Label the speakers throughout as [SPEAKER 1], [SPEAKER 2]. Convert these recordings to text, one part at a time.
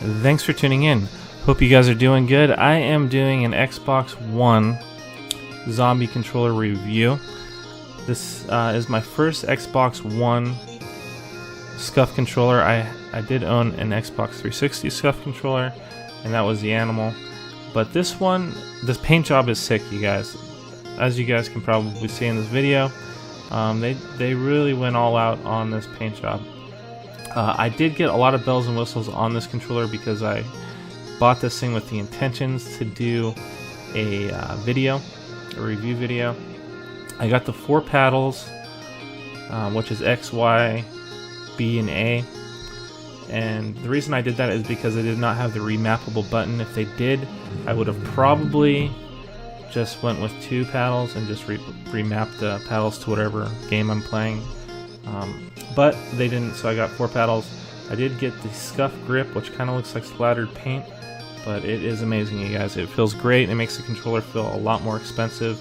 [SPEAKER 1] Thanks for tuning in. Hope you guys are doing good. I am doing an Xbox One zombie controller review. This is my first Xbox One Scuf controller. I did own an Xbox 360 Scuf controller, and that was the Animal. But this one, this paint job is sick, you guys. As you guys can probably see in this video, they really went all out on this paint job. I did get a lot of bells and whistles on this controller because I bought this thing with the intentions to do a review video. I got the 4 paddles, which is X, Y, B, and A. And the reason I did that is because they did not have the remappable button. If they did, I would have probably just went with 2 paddles and just remapped the paddles to whatever game I'm playing. But they didn't, so I got 4 paddles. I did get the Scuf grip, which kind of looks like splattered paint, but it is amazing, you guys. It feels great. It makes the controller feel a lot more expensive,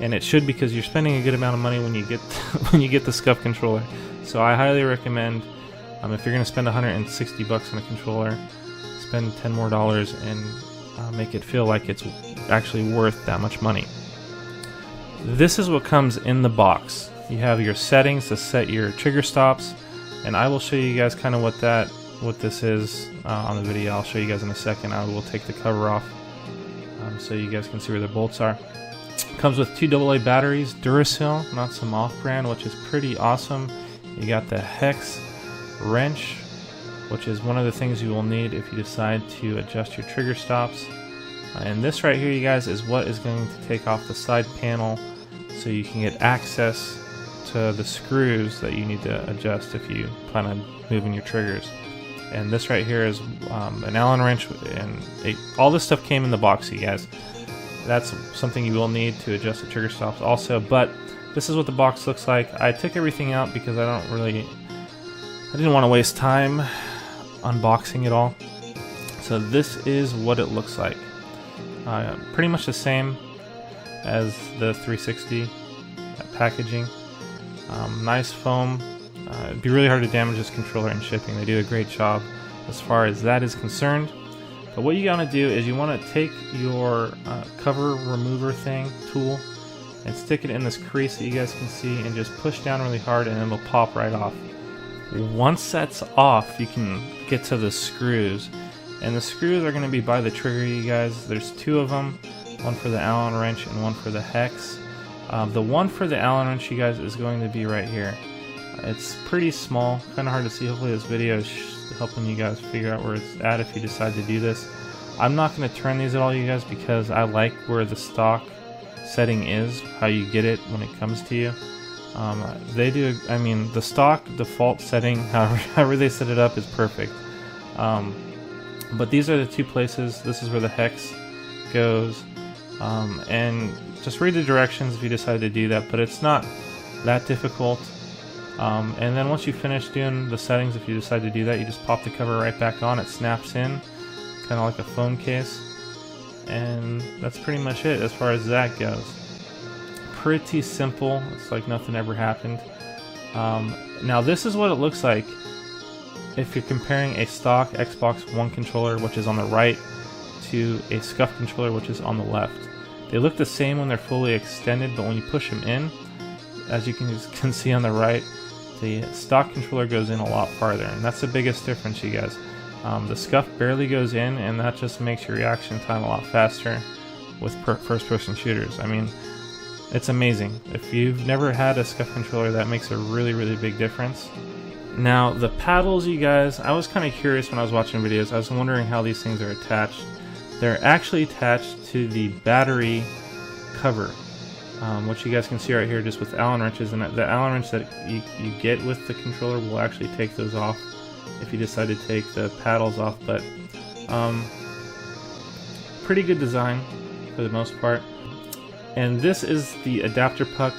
[SPEAKER 1] and it should, because you're spending a good amount of money when you get when you get the Scuf controller. So I highly recommend, if you're going to spend 160 bucks on a controller, spend $10 more and make it feel like it's actually worth that much money. This is what comes in the box. You have your settings to set your trigger stops, and I will show you guys kind of what this is on the video. I'll show you guys in a second. I will take the cover off so you guys can see where the bolts are. It comes with 2 AA batteries, Duracell, not some off-brand, which is pretty awesome. You got the hex wrench, which is one of the things you will need if you decide to adjust your trigger stops. And this right here, you guys, is what is going to take off the side panel so you can get access to the screws that you need to adjust if you plan on moving your triggers. And this right here is an Allen wrench, and all this stuff came in the box, you guys. That's something you will need to adjust the trigger stops also, but this is what the box looks like. I took everything out because I didn't want to waste time unboxing it all. So this is what it looks like. Pretty much the same as the 360 packaging. Nice foam. It'd be really hard to damage this controller in shipping. They do a great job as far as that is concerned. But what you want to do is you want to take your cover remover tool and stick it in this crease that you guys can see, and just push down really hard, and it'll pop right off. Once that's off, you can get to the screws, and the screws are going to be by the trigger, you guys. There's 2 of them, one for the Allen wrench and one for the hex. The one for the Allen wrench, you guys, is going to be right here. It's pretty small, kind of hard to see. Hopefully this video is helping you guys figure out where it's at if you decide to do this. I'm not going to turn these at all, you guys, because I like where the stock setting is, how you get it when it comes to you. The stock default setting, however they set it up, is perfect. But these are the 2 places. This is where the hex goes, and just read the directions if you decide to do that, but it's not that difficult. And then once you finish doing the settings, if you decide to do that, you just pop the cover right back on. It snaps in, kind of like a phone case, and that's pretty much it as far as that goes. Pretty simple. It's like nothing ever happened. Now this is what it looks like if you're comparing a stock Xbox One controller, which is on the right, to a Scuf controller, which is on the left. They look the same when they're fully extended, but when you push them in, as you can see on the right, the stock controller goes in a lot farther, and that's the biggest difference, you guys. The Scuf barely goes in, and that just makes your reaction time a lot faster with first-person shooters. I mean, it's amazing. If you've never had a Scuf controller, that makes a really, really big difference. Now, the paddles, you guys, I was kind of curious when I was watching videos. I was wondering how these things are attached. They're actually attached to the battery cover, which you guys can see right here, just with Allen wrenches. And the Allen wrench that you get with the controller will actually take those off if you decide to take the paddles off. But pretty good design for the most part. And this is the adapter puck.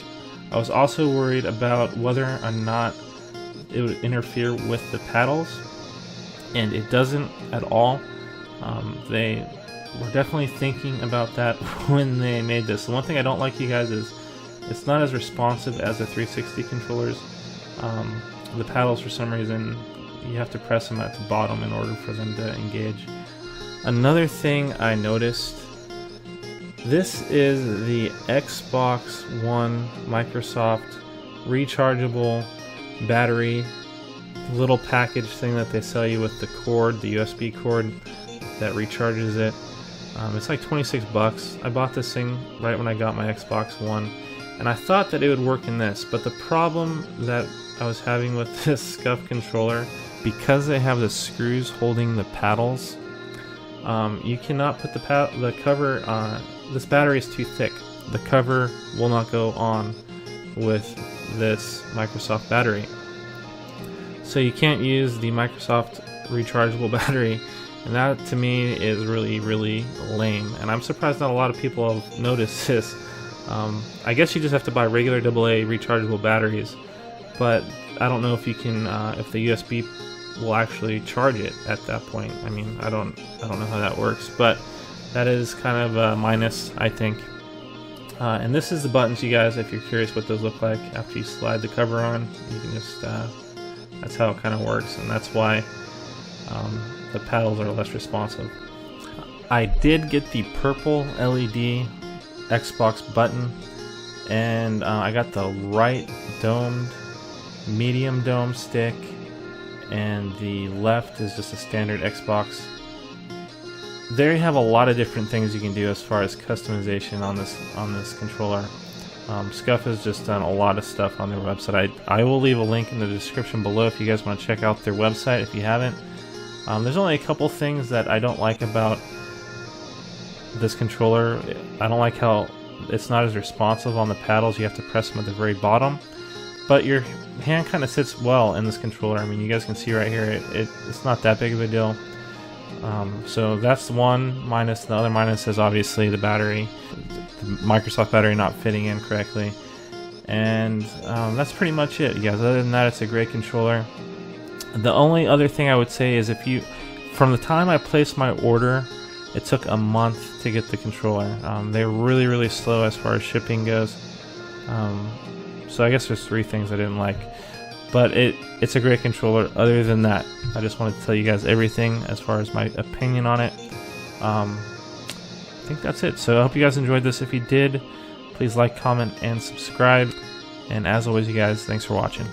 [SPEAKER 1] I was also worried about whether or not it would interfere with the paddles, and it doesn't at all. They were definitely thinking about that when they made this. The one thing I don't like, you guys, is it's not as responsive as the 360 controllers. The paddles, for some reason, you have to press them at the bottom in order for them to engage. Another thing I noticed, this is the Xbox One Microsoft rechargeable battery, little package thing that they sell you with the cord, the USB cord that recharges it. It's like 26 bucks. I bought this thing right when I got my Xbox One, and I thought that it would work in this, but the problem that I was having with this Scuf controller, because they have the screws holding the paddles, you cannot put the cover on. This battery is too thick. The cover will not go on with this Microsoft battery. So you can't use the Microsoft rechargeable battery, and that to me is really, really lame. And I'm surprised not a lot of people have noticed this. I guess you just have to buy regular AA rechargeable batteries, but I don't know if you can, if the USB will actually charge it at that point. I mean, I don't know how that works, but that is kind of a minus, I think. And this is the buttons, you guys, if you're curious what those look like. After you slide the cover on, you can just, that's how it kind of works, and that's why the paddles are less responsive. I did get the purple LED Xbox button, and I got the right domed, medium dome stick, and the left is just a standard Xbox. There you have a lot of different things you can do as far as customization on this controller. Scuf has just done a lot of stuff on their website. I will leave a link in the description below if you guys want to check out their website if you haven't. There's only a couple things that I don't like about this controller. I don't like how it's not as responsive on the paddles. You have to press them at the very bottom, but your hand kind of sits well in this controller. I mean, you guys can see right here, it's not that big of a deal. So that's one minus. The other minus is obviously the battery, the Microsoft battery not fitting in correctly. And that's pretty much it, you guys. Other than that, it's a great controller. The only other thing I would say is from the time I placed my order, it took a month to get the controller. They're really, really slow as far as shipping goes. So I guess there's three things I didn't like. But it's a great controller. Other than that, I just wanted to tell you guys everything as far as my opinion on it. I think that's it. So I hope you guys enjoyed this. If you did, please like, comment, and subscribe. And as always, you guys, thanks for watching.